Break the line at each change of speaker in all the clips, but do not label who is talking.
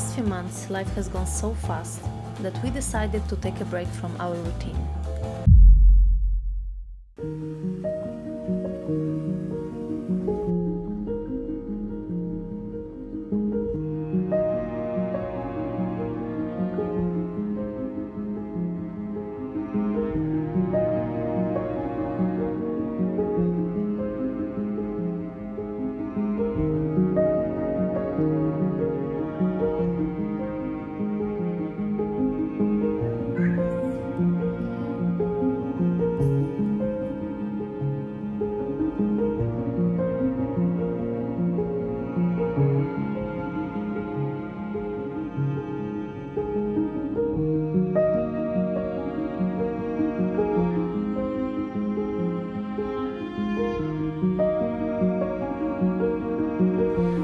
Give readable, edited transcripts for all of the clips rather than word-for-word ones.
past few months, life has gone so fast that we decided to take a break from our routine.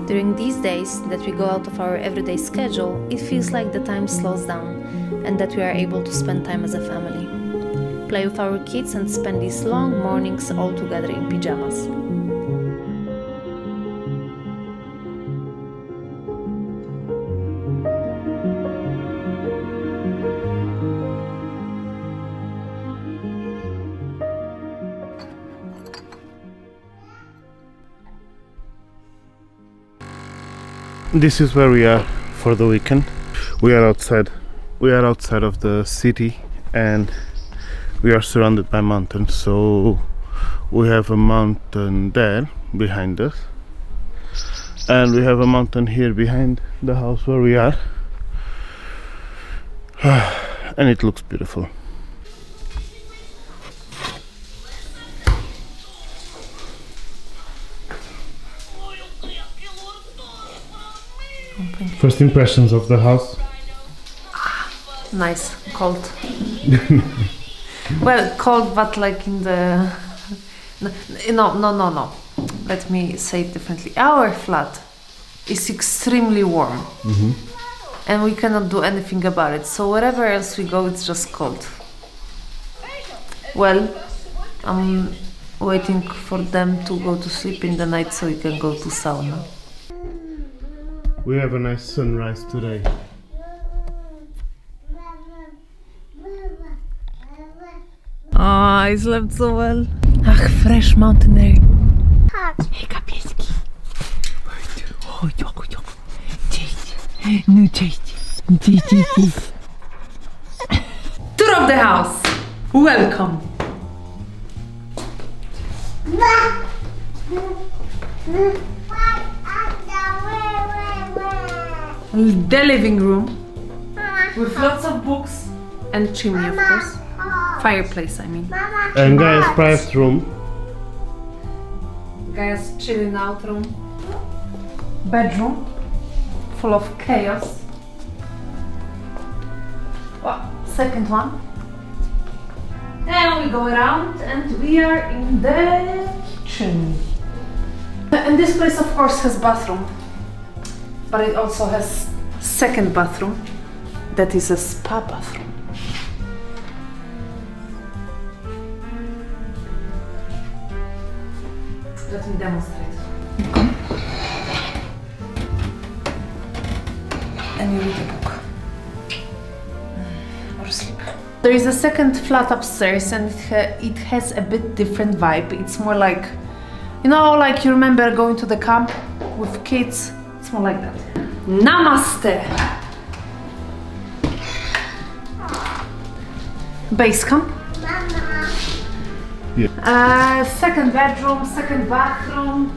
During these days that we go out of our everyday schedule, it feels like the time slows down and that we are able to spend time as a family. Play with our kids and spend these long mornings all together in pyjamas.
This is where we are for the weekend. We are outside of the city and we are surrounded by mountains, so we have a mountain there behind us and we have a mountain here behind the house where we are and it looks beautiful. First impressions of the house?
Nice, cold. Well, cold, but like in the... No. Let me say it differently. Our flat is extremely warm. And we cannot do anything about it. So wherever else we go, it's just cold. Well, I'm waiting for them to go to sleep in the night so we can go to sauna.
We have a nice sunrise today.
I slept so well. Ach, fresh mountain air. Hejka, pieski. Chodź. Cześć. No cześć. Cześć. Tour of the house. Welcome. The living room with lots of books and chimney, of course. Fireplace, I mean.
And Gaia's private room.
Gaia's chilling out room. Bedroom full of chaos. Well, second one. And we go around and we are in the kitchen. And this place, of course, has bathroom. But it also has second bathroom that is a spa bathroom. Let me demonstrate. And you read a book. Or sleep. There is a second flat upstairs and it has a bit different vibe. It's more like, you know, like you remember going to the camp with kids? It's more like that. Namaste! Base camp.
Yeah.
Second bedroom, second bathroom,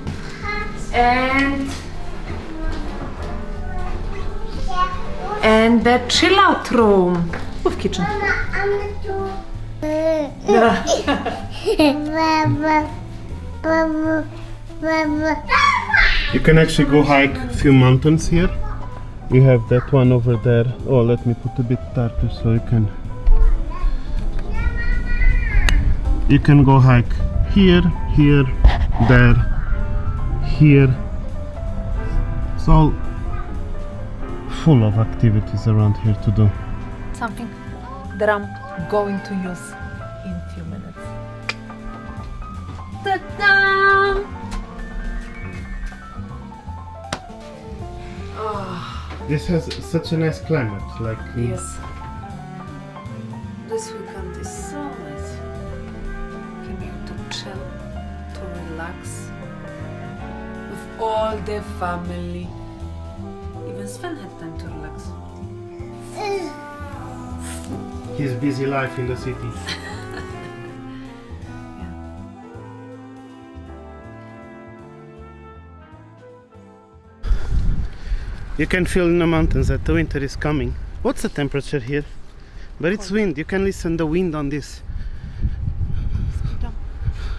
and the chill out room with kitchen.
You can actually go hike a few mountains here. We have that one over there. Oh, let me put a bit darker so you can go hike here, there, here. It's all full of activities around here to do.
Something that I'm going to use in a few minutes. Ta-da! Oh,
This has such a nice climate, like...
Yes. This weekend is so nice. Came here to chill, to relax. With all the family. Even Sven had time to relax.
His busy life in the city. You can feel in the mountains that the winter is coming. What's the temperature here? But it's wind. You can listen the wind on this.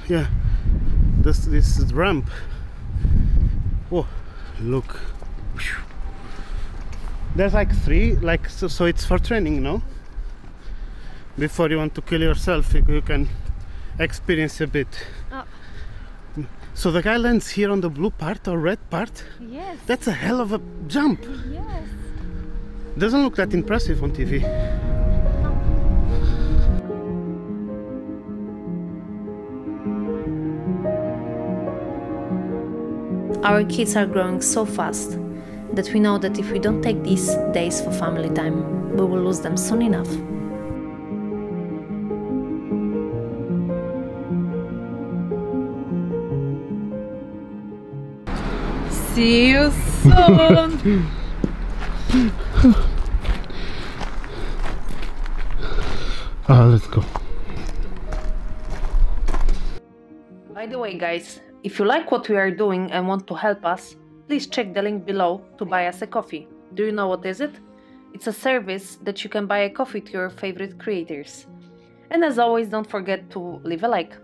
Yeah, this is ramp. Oh, look. There's like 3, like so it's for training, no? Before you want to kill yourself, you can experience a bit.
Oh.
So the guy lands here on the blue part or red part?
Yes.
That's a hell of a jump.
Yes.
Doesn't look that impressive on TV.
Our kids are growing so fast that we know that if we don't take these days for family time, we will lose them soon enough. See you soon!
Let's go.
By the way, guys, if you like what we are doing and want to help us, please check the link below to buy us a coffee. Do you know what is it? It's a service that you can buy a coffee to your favorite creators. And as always, don't forget to leave a like.